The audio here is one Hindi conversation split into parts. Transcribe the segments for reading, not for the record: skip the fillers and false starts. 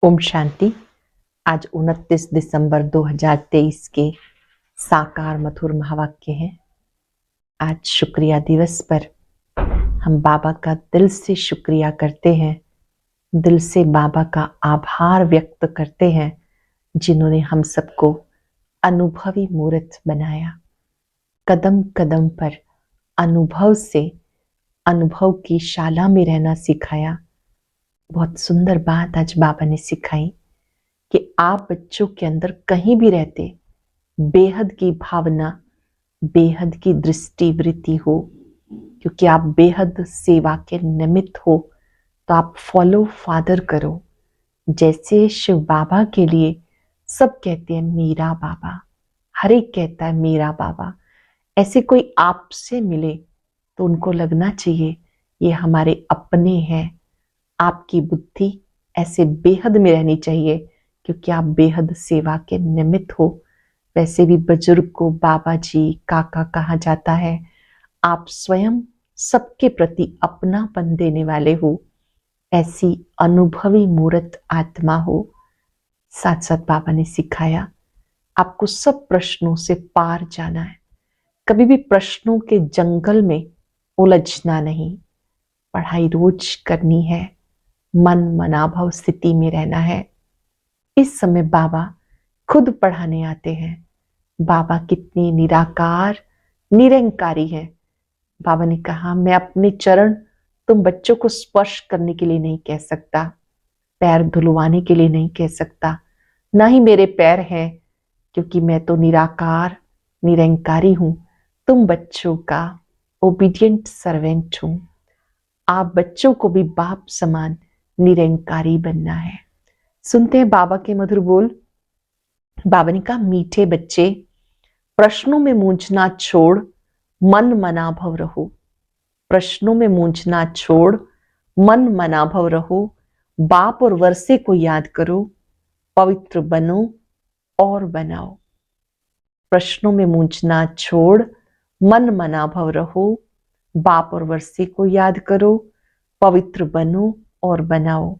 ओम शांति। आज 29 दिसंबर 2023 के साकार मधुर महावाक्य हैं। आज शुक्रिया दिवस पर हम बाबा का दिल से शुक्रिया करते हैं, दिल से बाबा का आभार व्यक्त करते हैं जिन्होंने हम सबको अनुभवी मूर्त बनाया। कदम कदम पर अनुभव से अनुभव की शाला में रहना सिखाया। बहुत सुंदर बात आज बाबा ने सिखाई कि आप बच्चों के अंदर कहीं भी रहते बेहद की भावना, बेहद की दृष्टि वृत्ति हो, क्योंकि आप बेहद सेवा के निमित्त हो, तो आप फॉलो फादर करो। जैसे शिव बाबा के लिए सब कहते हैं मेरा बाबा, हर एक कहता है मेरा बाबा, ऐसे कोई आपसे मिले तो उनको लगना चाहिए ये हमारे अपने हैं। आपकी बुद्धि ऐसे बेहद में रहनी चाहिए क्योंकि आप बेहद सेवा के निमित्त हो। वैसे भी बुजुर्ग को बाबा जी, काका कहा जाता है। आप स्वयं सबके प्रति अपनापन देने वाले हो, ऐसी अनुभवी मूर्त आत्मा हो। साथ साथ बाबा ने सिखाया आपको सब प्रश्नों से पार जाना है, कभी भी प्रश्नों के जंगल में उलझना नहीं। पढ़ाई रोज करनी है, मन मनाभव स्थिति में रहना है। इस समय बाबा खुद पढ़ाने आते हैं। बाबा कितनी निराकार निरंकारी है। बाबा ने कहा मैं अपने चरण तुम बच्चों को स्पर्श करने के लिए नहीं कह सकता, पैर धुलवाने के लिए नहीं कह सकता, ना ही मेरे पैर हैं, क्योंकि मैं तो निराकार निरंकारी हूं। तुम बच्चों का ओबीडियंट सर्वेंट हूं। आप बच्चों को भी बाप समान निरंकारी बनना है। सुनते हैं बाबा के मधुर बोल। बाबा ने कहा मीठे बच्चे, प्रश्नों में मूंझना छोड़ मन मनाभव रहो। प्रश्नों में मूंझना छोड़ मन मनाभव रहो। बाप और वर्षे को याद करो, पवित्र बनो और बनाओ। प्रश्नों में मूंझना छोड़ मन मनाभव रहो। बाप और वर्षे को याद करो, पवित्र बनो और बनाओ।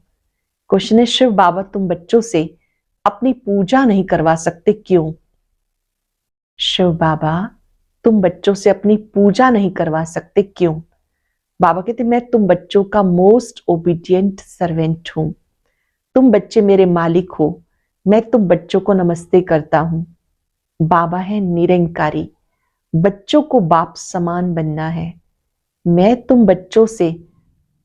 क्वेश्चन है शिव बाबा तुम बच्चों से अपनी पूजा नहीं करवा सकते क्यों? शिव बाबा तुम बच्चों से अपनी पूजा नहीं करवा सकते क्यों? बाबा कहते मैं तुम बच्चों का मोस्ट ओबीडियंट सर्वेंट हूं। तुम बच्चे मेरे मालिक हो, मैं तुम बच्चों को नमस्ते करता हूं। बाबा है निरंकारी, बच्चों को बाप समान बनना है। मैं तुम बच्चों से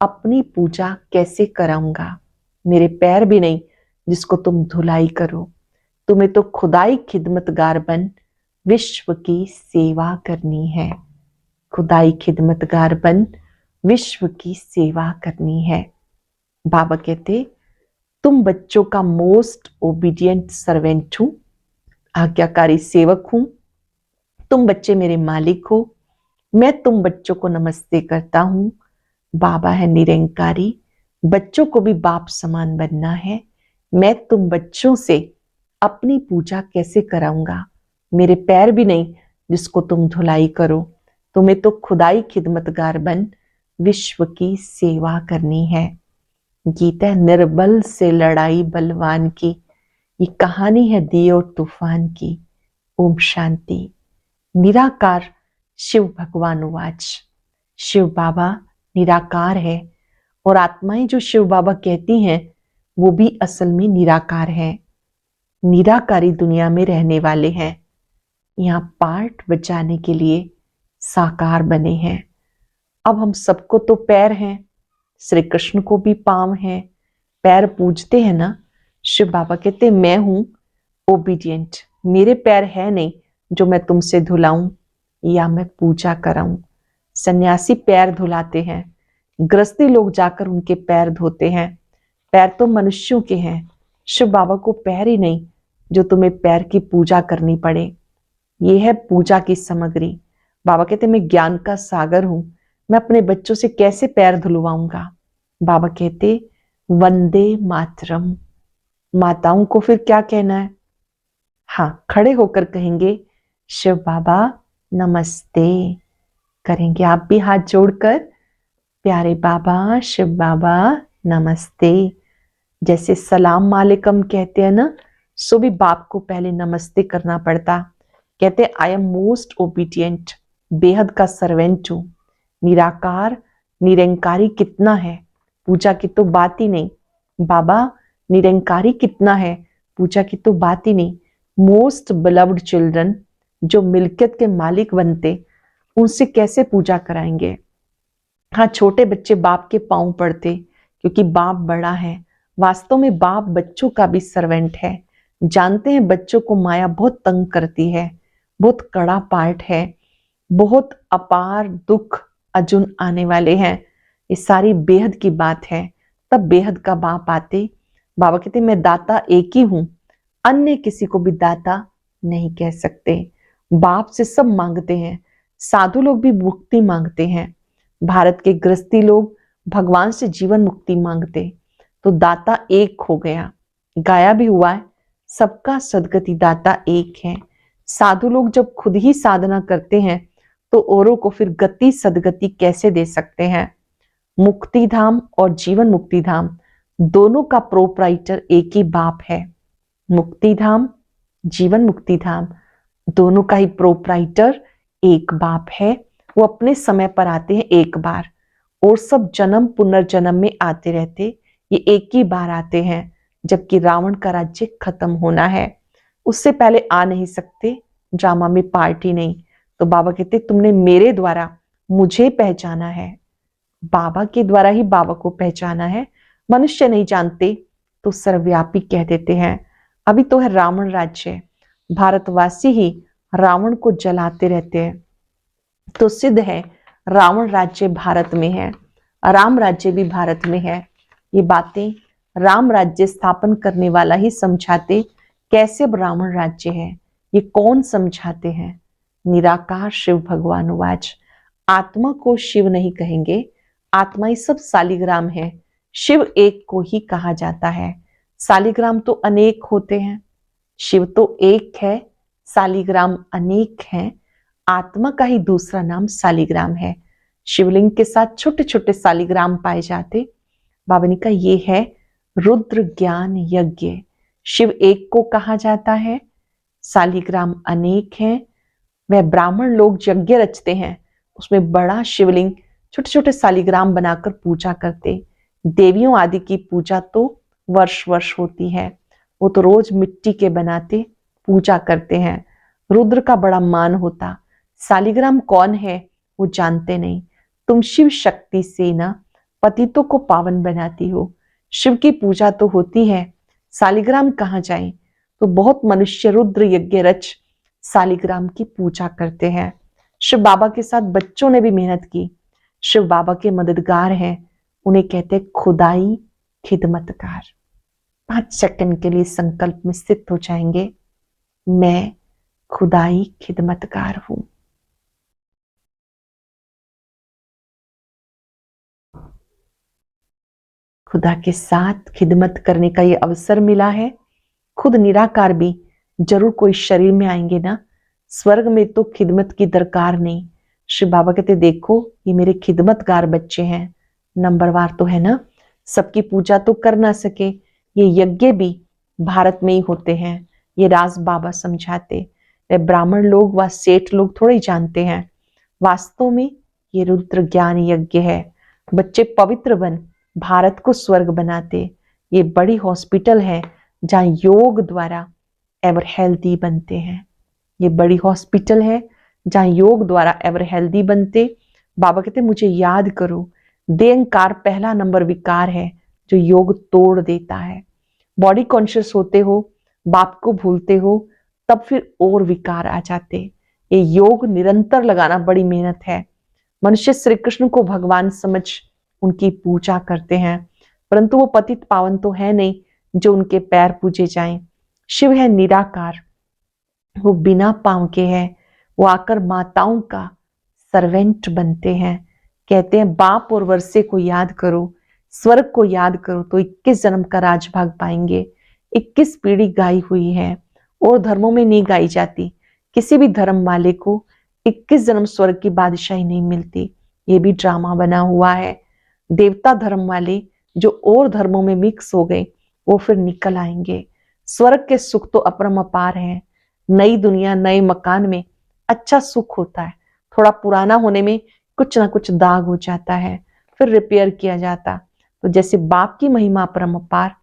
अपनी पूजा कैसे कराऊंगा? मेरे पैर भी नहीं जिसको तुम धुलाई करो। तुम्हें तो खुदाई खिदमतगार बन विश्व की सेवा करनी है। खुदाई खिदमतगार बन विश्व की सेवा करनी है। बाबा कहते तुम बच्चों का मोस्ट ओबीडियंट सर्वेंट हूं, आज्ञाकारी सेवक हूं। तुम बच्चे मेरे मालिक हो, मैं तुम बच्चों को नमस्ते करता हूं। बाबा है निरंकारी, बच्चों को भी बाप समान बनना है। मैं तुम बच्चों से अपनी पूजा कैसे कराऊंगा? मेरे पैर भी नहीं जिसको तुम धुलाई करो। तुम्हें तो खुदाई खिदमतगार बन विश्व की सेवा करनी है। गीता निर्बल से लड़ाई बलवान की, ये कहानी है दी और तूफान की। ओम शांति। निराकार शिव भगवान उवाच। शिव बाबा निराकार है और आत्माएं जो शिव बाबा कहती हैं वो भी असल में निराकार है। निराकारी दुनिया में रहने वाले हैं, यहाँ पार्ट बचाने के लिए साकार बने हैं। अब हम सबको तो पैर हैं, श्री कृष्ण को भी पांव हैं, पैर पूजते हैं ना। शिव बाबा कहते मैं हूं ओबीडियंट, मेरे पैर है नहीं जो मैं तुमसे धुलाऊं या मैं पूजा कराऊं। सन्यासी पैर धुलाते हैं, गृहस्थी लोग जाकर उनके पैर धोते हैं। पैर तो मनुष्यों के हैं, शिव बाबा को पैर ही नहीं जो तुम्हें पैर की पूजा करनी पड़े। ये है पूजा की सामग्री। बाबा कहते मैं ज्ञान का सागर हूं, मैं अपने बच्चों से कैसे पैर धुलवाऊंगा? बाबा कहते वंदे मातरम। माताओं को फिर क्या कहना है? हाँ, खड़े होकर कहेंगे शिव बाबा नमस्ते। करेंगे आप भी हाथ जोड़कर, प्यारे बाबा शिव बाबा नमस्ते। जैसे सलाम वालेकुम कहते हैं ना, सो भी बाप को पहले नमस्ते करना पड़ता। कहते आई एम मोस्ट ओबीडियंट, बेहद का सर्वेंट हूं। निराकार निरंकारी कितना है, पूजा की तो बात ही नहीं। बाबा निरंकारी कितना है, पूजा की तो बात ही नहीं। मोस्ट बिलव्ड चिल्ड्रन, जो मिल्कियत के मालिक बनते, उनसे कैसे पूजा कराएंगे। हाँ, छोटे बच्चे बाप के पांव पड़ते क्योंकि बाप बड़ा है। वास्तव में बाप बच्चों का भी सर्वेंट है। जानते हैं बच्चों को माया बहुत तंग करती है, बहुत कड़ा पार्ट है, बहुत अपार दुख अर्जुन आने वाले हैं। ये सारी बेहद की बात है। तब बेहद का बाप आते। बाबा कहते मैं दाता एक ही हूं, अन्य किसी को भी दाता नहीं कह सकते। बाप से सब मांगते हैं, साधु लोग भी मुक्ति मांगते हैं। भारत के गृहस्थी लोग भगवान से जीवन मुक्ति मांगते। तो दाता एक हो गया, गाया भी हुआ है, सबका सदगति दाता एक है। साधु लोग जब खुद ही साधना करते हैं तो औरों को फिर गति सदगति कैसे दे सकते हैं। मुक्ति धाम और जीवन मुक्ति धाम दोनों का प्रोपराइटर एक ही बाप है। मुक्ति धाम जीवन मुक्ति धाम दोनों का ही प्रोपराइटर एक बाप है। वो अपने समय पर आते हैं एक बार, और सब जन्म पुनर्जन्म में आते रहते। ये एक ही बार आते हैं, जबकि रावण का राज्य खत्म होना है, उससे पहले आ नहीं सकते। ड्रामा में पार्टी नहीं। तो बाबा कहते तुमने मेरे द्वारा मुझे पहचाना है, बाबा के द्वारा ही बाबा को पहचाना है। मनुष्य नहीं जानते तो सर्वव्यापी कह देते हैं। अभी तो है रावण राज्य, भारतवासी ही रावण को जलाते रहते हैं। तो सिद्ध है रावण राज्य भारत में है, राम राज्य भी भारत में है। ये बातें राम राज्य स्थापन करने वाला ही समझाते। कैसे अब रावण राज्य है, ये कौन समझाते हैं। निराकार शिव भगवान उवाच, आत्मा को शिव नहीं कहेंगे, आत्मा ही सब सालिग्राम है। शिव एक को ही कहा जाता है, सालिग्राम तो अनेक होते हैं। शिव तो एक है, सालिग्राम अनेक हैं। आत्मा का ही दूसरा नाम सालिग्राम है। शिवलिंग के साथ छोटे छोटे सालिग्राम पाए जाते। बाबा ने कहा ये है रुद्र ज्ञान यज्ञ। शिव एक को कहा जाता है, सालिग्राम अनेक हैं। वह ब्राह्मण लोग यज्ञ रचते हैं, उसमें बड़ा शिवलिंग छोटे छोटे सालिग्राम बनाकर पूजा करते। देवियों आदि की पूजा तो वर्ष वर्ष होती है, वो तो रोज मिट्टी के बनाते पूजा करते हैं। रुद्र का बड़ा मान होता। सालिग्राम कौन है वो जानते नहीं। तुम शिव शक्ति से ना पतितों को पावन बनाती हो। शिव की पूजा तो होती है, सालिग्राम कहाँ जाए। तो बहुत मनुष्य रुद्र यज्ञ रच सालिग्राम की पूजा करते हैं। शिव बाबा के साथ बच्चों ने भी मेहनत की। शिव बाबा के मददगार हैं, उन्हें कहते खुदाई खिदमतकार। 5 सेकंड के लिए संकल्प में स्थित हो जाएंगे, मैं खुदाई खिदमतकार हूं। खुदा के साथ खिदमत करने का ये अवसर मिला है। खुद निराकार भी जरूर कोई शरीर में आएंगे ना, स्वर्ग में तो खिदमत की दरकार नहीं। श्री बाबा कहते देखो ये मेरे खिदमतगार बच्चे हैं। नंबरवार तो है ना, सबकी पूजा तो कर ना सके, ये यज्ञ भी भारत में ही होते हैं। ये राज बाबा समझाते। वे ब्राह्मण लोग व सेठ लोग थोड़े ही जानते हैं। वास्तव में ये रुद्र ज्ञान यज्ञ है। बच्चे पवित्र बन भारत को स्वर्ग बनाते। ये बड़ी हॉस्पिटल है जहाँ योग द्वारा एवर हेल्दी बनते हैं। ये बड़ी हॉस्पिटल है जहाँ योग द्वारा एवर हेल्दी बनते। बाबा कहते मुझे याद करो। देहंकार पहला नंबर विकार है जो योग तोड़ देता है। बॉडी कॉन्शियस होते हो, बाप को भूलते हो, तब फिर और विकार आ जाते। ये योग निरंतर लगाना बड़ी मेहनत है। मनुष्य श्री कृष्ण को भगवान समझ उनकी पूजा करते हैं, परंतु वो पतित पावन तो है नहीं जो उनके पैर पूजे जाएं। शिव है निराकार, वो बिना पांव के है। वो आकर माताओं का सर्वेंट बनते हैं। कहते हैं बाप और वर्षे को याद करो, स्वर्ग को याद करो तो 21 जन्म का राजभाग पाएंगे। 21 पीढ़ी गाई हुई है और धर्मों में नहीं गाई जाती। किसी भी धर्म वाले को 21 जन्म स्वर्ग की बादशाही नहीं मिलती। ये भी ड्रामा बना हुआ है। देवता धर्म वाले जो और धर्मों में मिक्स हो गए, वो फिर निकल आएंगे। स्वर्ग के सुख तो अपरंपार है। नई दुनिया, नए मकान में अच्छा सुख होता है। थोड़ा पुराना होने में कुछ ना कुछ दाग हो जाता है, फिर रिपेयर किया जाता। तो जैसे बाप की महिमा अपरंपार,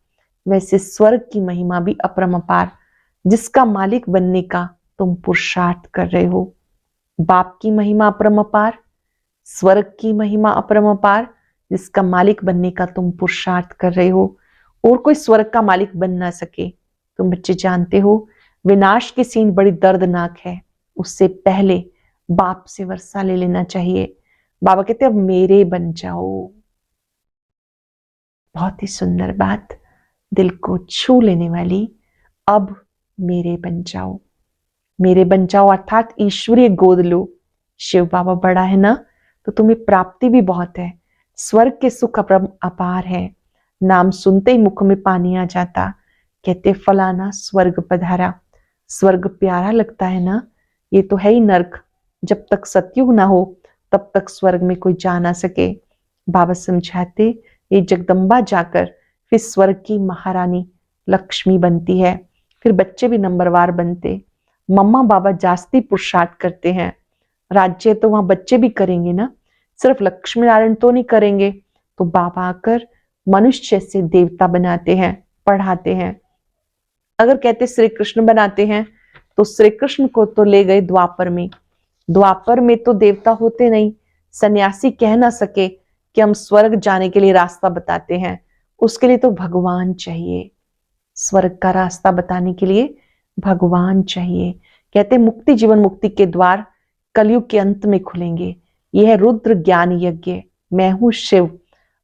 वैसे स्वर्ग की महिमा भी अपरंपार, जिसका मालिक बनने का तुम पुरुषार्थ कर रहे हो। बाप की महिमा अपरंपार, स्वर्ग की महिमा अपरंपार, जिसका मालिक बनने का तुम पुरुषार्थ कर रहे हो। और कोई स्वर्ग का मालिक बन ना सके। तुम बच्चे जानते हो विनाश की सीन बड़ी दर्दनाक है, उससे पहले बाप से वर्षा ले लेना चाहिए। बाबा कहते अब मेरे बन जाओ। बहुत ही सुंदर बात, दिल को छू लेने वाली। अब मेरे बन जाओ, मेरे बन जाओ अर्थात ईश्वरीय गोद लो। शिव बाबा बड़ा है ना, तो तुम्हें प्राप्ति भी बहुत है। स्वर्ग के सुख अपार है। नाम सुनते ही मुख में पानी आ जाता। कहते फलाना स्वर्ग पधारा। स्वर्ग प्यारा लगता है ना, ये तो है ही नर्क। जब तक सतयुग ना हो तब तक स्वर्ग में कोई जा ना सके। बाबा समझाते ये जगदम्बा जाकर फिर स्वर्ग की महारानी लक्ष्मी बनती है। फिर बच्चे भी नंबरवार बनते। मम्मा बाबा जास्ती पुरुषार्थ करते हैं। राज्य तो वहां बच्चे भी करेंगे ना, सिर्फ लक्ष्मी नारायण तो नहीं करेंगे। तो बाबा आकर मनुष्य से देवता बनाते हैं, पढ़ाते हैं। अगर कहते श्री कृष्ण बनाते हैं तो श्री कृष्ण को तो ले गए द्वापर में। द्वापर में तो देवता होते नहीं। सन्यासी कह ना सके कि हम स्वर्ग जाने के लिए रास्ता बताते हैं। उसके लिए तो भगवान चाहिए। स्वर्ग का रास्ता बताने के लिए भगवान चाहिए। कहते मुक्ति जीवन मुक्ति के द्वार कलयुग के अंत में खुलेंगे। यह है रुद्र ज्ञान यज्ञ। मैं हूं शिव,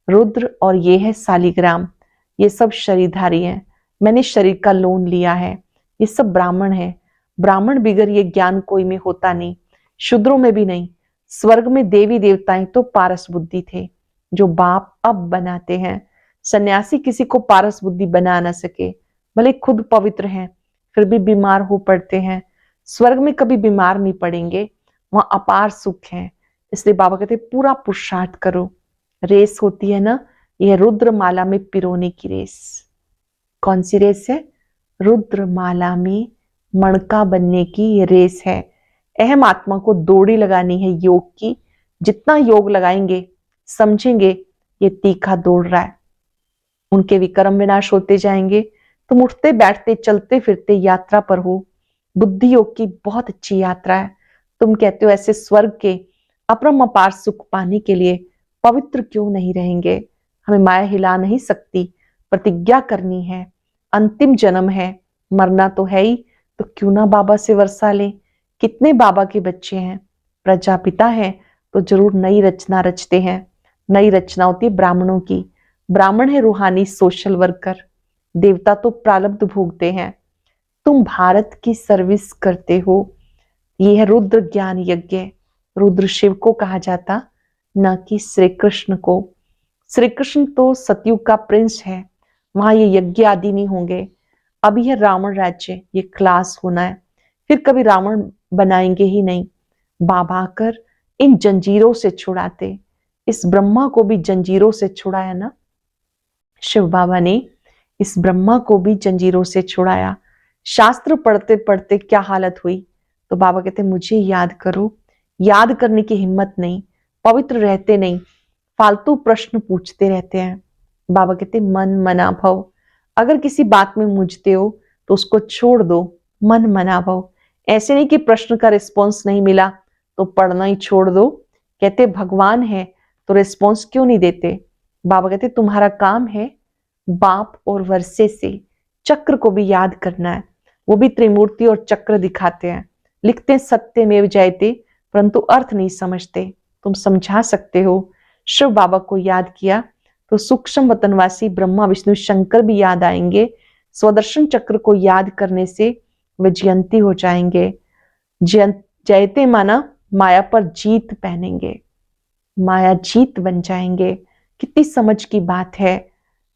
रुद्र और ये है सालिग्राम। ये सब शरीरधारी हैं। मैंने शरीर का लोन लिया है। ये सब ब्राह्मण है। ब्राह्मण बिगर ये ज्ञान कोई में होता नहीं, शूद्रों में भी नहीं। स्वर्ग में देवी देवताएं तो पारस बुद्धि थे, जो बाप अब बनाते हैं। सन्यासी किसी को पारस बुद्धि बना ना सके, भले खुद पवित्र हैं फिर भी बीमार हो पड़ते हैं। स्वर्ग में कभी बीमार नहीं पड़ेंगे, वहां अपार सुख है। इसलिए बाबा कहते पूरा पुरुषार्थ करो। रेस होती है ना, यह रुद्रमाला में पिरोने की रेस। कौन सी रेस है? रुद्रमाला में मणका बनने की ये रेस है। अहम आत्मा को दौड़ी लगानी है योग की। जितना योग लगाएंगे समझेंगे ये तीखा दौड़ रहा है। उनके विक्रम विनाश होते जाएंगे। तुम उठते बैठते चलते फिरते यात्रा पर हो। बुद्धि योग की बहुत अच्छी यात्रा है। तुम कहते हो ऐसे स्वर्ग के अपरंपार सुख पाने के लिए पवित्र क्यों नहीं रहेंगे? हमें माया हिला नहीं सकती। प्रतिज्ञा करनी है, अंतिम जन्म है, मरना तो है ही, तो क्यों ना बाबा से वर्षा ले। कितने बाबा के बच्चे हैं, प्रजापिता है तो जरूर नई रचना रचते हैं। नई रचना होती है ब्राह्मणों की। ब्राह्मण है रूहानी सोशल वर्कर, देवता तो प्रारब्ध भोगते हैं। तुम भारत की सर्विस करते हो। यह है रुद्र ज्ञान यज्ञ। रुद्र शिव को कहा जाता, न कि श्री कृष्ण को। श्री कृष्ण तो सतयुग का प्रिंस है, वहां ये यज्ञ आदि नहीं होंगे। अब यह रावण राज्य, ये क्लास होना है, फिर कभी रावण बनाएंगे ही नहीं। बाबा आकर इन जंजीरों से छुड़ाते। इस ब्रह्मा को भी जंजीरों से छुड़ाया ना, शिव बाबा ने इस ब्रह्मा को भी जंजीरों से छुड़ाया। शास्त्र पढ़ते पढ़ते क्या हालत हुई, तो बाबा कहते मुझे याद करो। याद करने की हिम्मत नहीं, पवित्र रहते नहीं, फालतू प्रश्न पूछते रहते हैं। बाबा कहते मन मना भव। अगर किसी बात में मुझते हो तो उसको छोड़ दो, मन मना भव। ऐसे नहीं कि प्रश्न का रिस्पॉन्स नहीं मिला तो पढ़ना ही छोड़ दो। कहते भगवान है तो रिस्पॉन्स क्यों नहीं देते? बाबा कहते तुम्हारा काम है बाप और वर्षे से चक्र को भी याद करना है। वो भी त्रिमूर्ति और चक्र दिखाते हैं, लिखते सत्यमेव जयते, परंतु अर्थ नहीं समझते। तुम समझा सकते हो। शिव बाबा को याद किया तो सूक्ष्म वतनवासी ब्रह्मा विष्णु शंकर भी याद आएंगे। स्वदर्शन चक्र को याद करने से वे जयंती हो जाएंगे। जयते माना माया पर जीत पहनेंगे, माया जीत बन जाएंगे। कितनी समझ की बात है।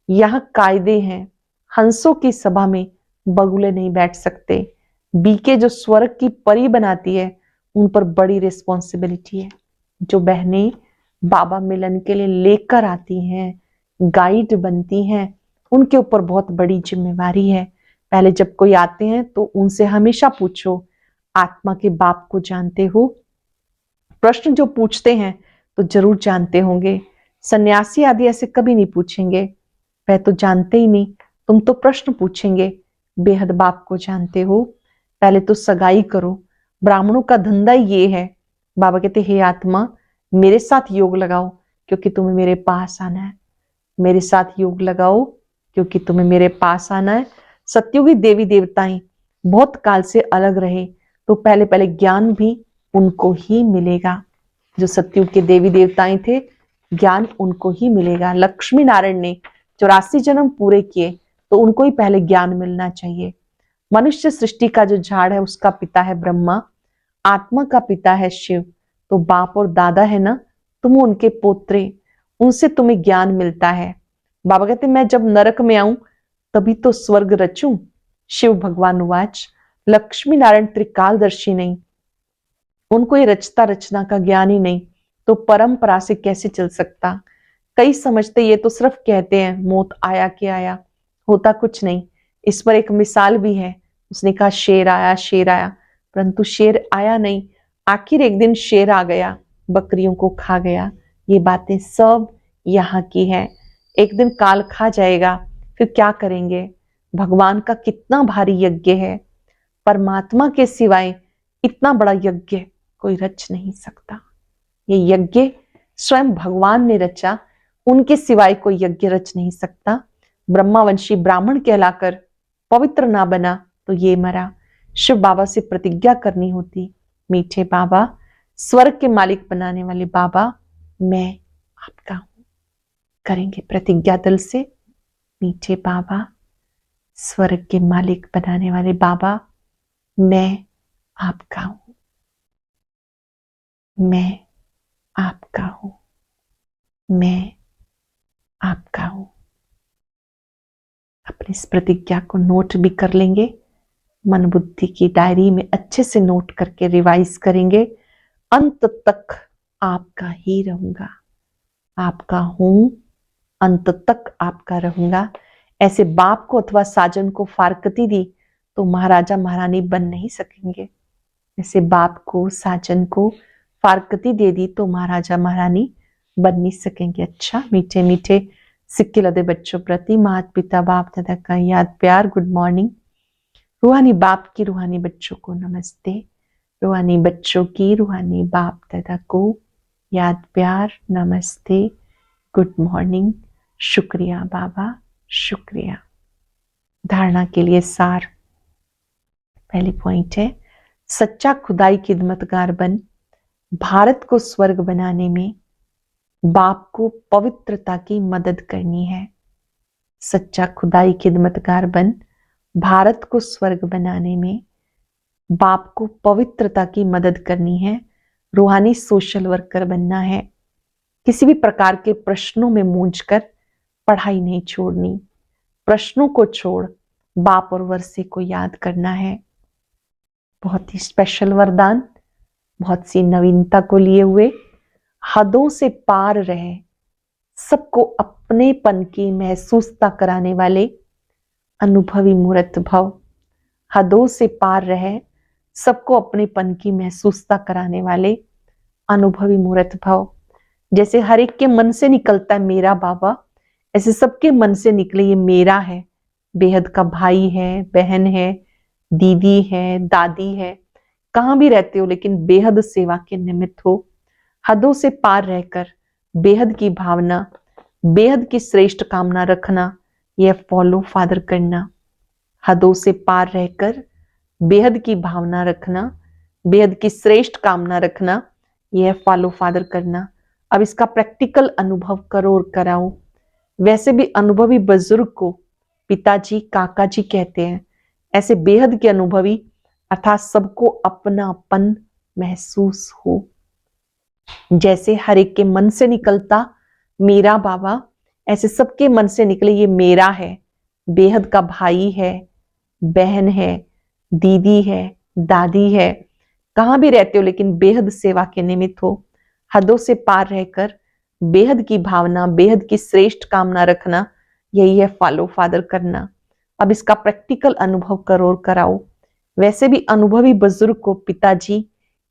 यहाँ कायदे हैं। हंसों की सभा में बगुले नहीं बैठ सकते। बीके जो स्वर्ग की परी बनाती है उन पर बड़ी रिस्पॉन्सिबिलिटी है। जो बहनें बाबा मिलन के लिए लेकर आती हैं, गाइड बनती हैं, उनके ऊपर बहुत बड़ी जिम्मेवारी है। पहले जब कोई आते हैं तो उनसे हमेशा पूछो, आत्मा के बाप को जानते हो? प्रश्न जो पूछते हैं तो जरूर जानते होंगे। सन्यासी आदि ऐसे कभी नहीं पूछेंगे, वह तो जानते ही नहीं। तुम तो प्रश्न पूछेंगे, बेहद बाप को जानते हो? पहले तो सगाई करो। ब्राह्मणों का धंधा ये है। बाबा कहते, हे आत्मा, मेरे साथ योग लगाओ क्योंकि तुम्हें मेरे पास आना है। मेरे साथ योग लगाओ क्योंकि तुम्हें मेरे पास आना है। सत्युगी देवी देवताएं बहुत काल से अलग रहे, तो पहले पहले ज्ञान भी उनको ही मिलेगा। जो सत्युग के देवी देवताएं थे, ज्ञान उनको ही मिलेगा। लक्ष्मी नारायण ने 84 जन्म पूरे किए, तो उनको ही पहले ज्ञान मिलना चाहिए। मनुष्य सृष्टि का जो झाड़ है उसका पिता है ब्रह्मा, आत्मा का पिता है शिव। तो बाप और दादा है ना, तुम उनके पोत्रे, उनसे तुम्हें ज्ञान मिलता है। बाबा कहते, मैं जब नरक में आऊं तभी तो स्वर्ग रचूं। शिव भगवान उवाच, लक्ष्मी नारायण त्रिकालदर्शी नहीं, उनको ये रचता रचना का ज्ञान ही नहीं, तो परंपरा से कैसे चल सकता। कई समझते ये तो सिर्फ कहते हैं मौत आया कि आया, होता कुछ नहीं। इस पर एक मिसाल भी है। उसने कहा शेर आया, परंतु शेर आया नहीं। आखिर एक दिन शेर आ गया, बकरियों को खा गया। ये बातें सब यहाँ की है। एक दिन काल खा जाएगा, फिर क्या करेंगे। भगवान का कितना भारी यज्ञ है। परमात्मा के सिवाय इतना बड़ा यज्ञ कोई रच नहीं सकता। ये यज्ञ स्वयं भगवान ने रचा, उनके सिवाय कोई यज्ञ रच नहीं सकता। ब्रह्मावंशी ब्राह्मण कहलाकर पवित्र ना बना तो ये मरा। शिव बाबा से प्रतिज्ञा करनी होती, मीठे बाबा, स्वर्ग के मालिक बनाने वाले बाबा, मैं आपका हूं। करेंगे प्रतिज्ञा दिल से, मीठे बाबा, स्वर्ग के मालिक बनाने वाले बाबा, मैं आपका हूं, मैं आपका हूं, मैं आपका हूं। अपनी इस प्रतिज्ञा को नोट भी कर लेंगे, मन बुद्धि की डायरी में अच्छे से नोट करके रिवाइज करेंगे। अंत तक आपका ही रहूंगा, आपका हूं, अंत तक आपका रहूंगा। ऐसे बाप को अथवा साजन को फारकती दी तो महाराजा महारानी बन नहीं सकेंगे। ऐसे बाप को साजन को फारकती दे दी तो महाराजा महारानी बन नहीं सकेंगे। अच्छा मीठे मीठे सिक्के लदे बच्चों प्रति माता पिता बाप दादा का याद प्यार गुड मॉर्निंग। रूहानी बाप की रूहानी बच्चों को नमस्ते। रूहानी बच्चों की रूहानी बाप दादा को याद प्यार नमस्ते गुड मॉर्निंग। शुक्रिया बाबा, शुक्रिया। धारणा के लिए सार, पहली पॉइंट है, सच्चा खुदाई खिदमतगार बन भारत को स्वर्ग बनाने में बाप को पवित्रता की मदद करनी है। सच्चा खुदाई खिदमतगार बन भारत को स्वर्ग बनाने में बाप को पवित्रता की मदद करनी है। रूहानी सोशल वर्कर बनना है। किसी भी प्रकार के प्रश्नों में मूंझकर पढ़ाई नहीं छोड़नी। प्रश्नों को छोड़ बाप और वर्षे को याद करना है। बहुत ही स्पेशल वरदान, बहुत सी नवीनता को लिए हुए, हदों से पार रहे, सबको अपनेपन की महसूसता कराने वाले अनुभवी मूर्त भव। हदों से पार रहे, सबको अपनेपन की महसूसता कराने वाले अनुभवी मूर्त भव। जैसे हर एक के मन से निकलता है मेरा बाबा, ऐसे सबके मन से निकले ये मेरा है। बेहद का भाई है, बहन है, दीदी है, दादी है, कहां भी रहते हो लेकिन बेहद सेवा के निमित्त हो। हदों से पार रहकर बेहद की भावना, बेहद की श्रेष्ठ कामना रखना, यह फॉलो फादर करना। हदों से पार रहकर बेहद की भावना रखना, बेहद की श्रेष्ठ कामना रखना, यह फॉलो फादर करना। अब इसका प्रैक्टिकल अनुभव करो और कराओ। वैसे भी अनुभवी बुजुर्ग को पिताजी काका जी कहते हैं। ऐसे बेहद के अनुभवी अर्थात सबको अपनापन महसूस हो। जैसे हर एक के मन से निकलता मेरा बाबा, ऐसे सबके मन से निकले ये मेरा है। बेहद का भाई है, बहन है, दीदी है, दादी है, कहां भी रहते हो लेकिन बेहद सेवा के निमित्त हो। हदों से पार रहकर बेहद की भावना, बेहद की श्रेष्ठ कामना रखना, यही है फॉलो फादर करना। अब इसका प्रैक्टिकल अनुभव करो और कराओ। वैसे भी अनुभवी बुजुर्ग को पिताजी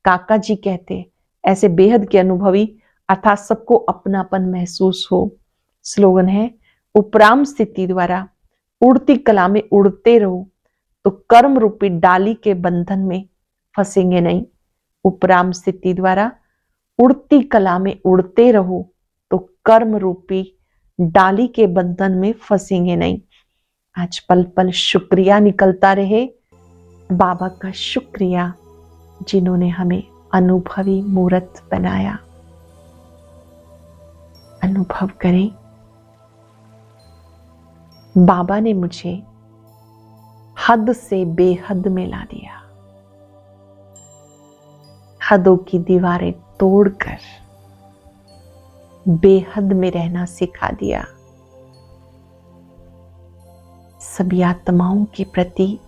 काका जी कहते, ऐसे बेहद के अनुभवी अर्थात सबको अपनापन महसूस हो। स्लोगन है, उपराम स्थिति द्वारा उड़ती कला में उड़ते रहो तो कर्म रूपी डाली के बंधन में फंसेंगे नहीं। उपराम स्थिति द्वारा उड़ती कला में उड़ते रहो तो कर्म रूपी डाली के बंधन में फंसेंगे नहीं। आज पल पल शुक्रिया निकलता रहे। बाबा का शुक्रिया जिन्होंने हमें अनुभवी मूर्त बनाया। अनुभव करें, बाबा ने मुझे हद से बेहद में ला दिया। हदों की दीवारें तोड़कर बेहद में रहना सिखा दिया। सभी आत्माओं के प्रति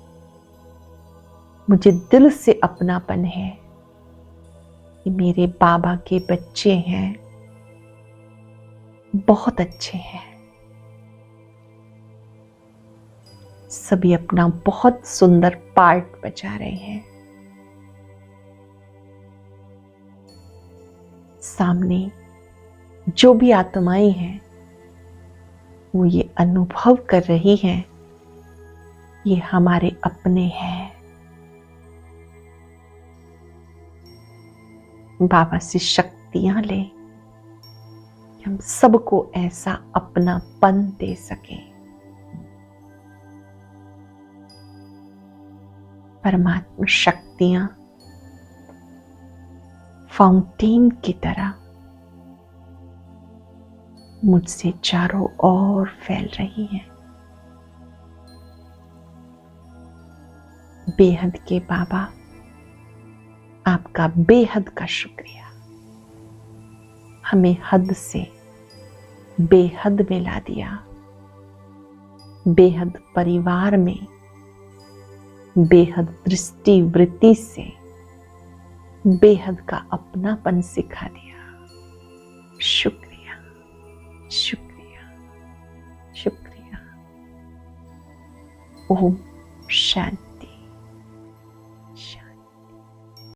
मुझे दिल से अपनापन है कि मेरे बाबा के बच्चे हैं, बहुत अच्छे हैं। सभी अपना बहुत सुंदर पार्ट बजा रहे हैं। सामने जो भी आत्माएं हैं वो ये अनुभव कर रही हैं, ये हमारे अपने हैं। बाबा से शक्तियां ले कि हम सबको ऐसा अपनापन दे सकें। परमात्मा शक्तियां फाउंटेन की तरह मुझसे चारों ओर फैल रही हैं। बेहद के बाबा, आपका बेहद का शुक्रिया। हमें हद से बेहद में ला दिया। बेहद परिवार में बेहद दृष्टि वृत्ति से बेहद का अपनापन सिखा दिया। शुक्रिया, शुक्रिया, शुक्रिया। ओम शांति।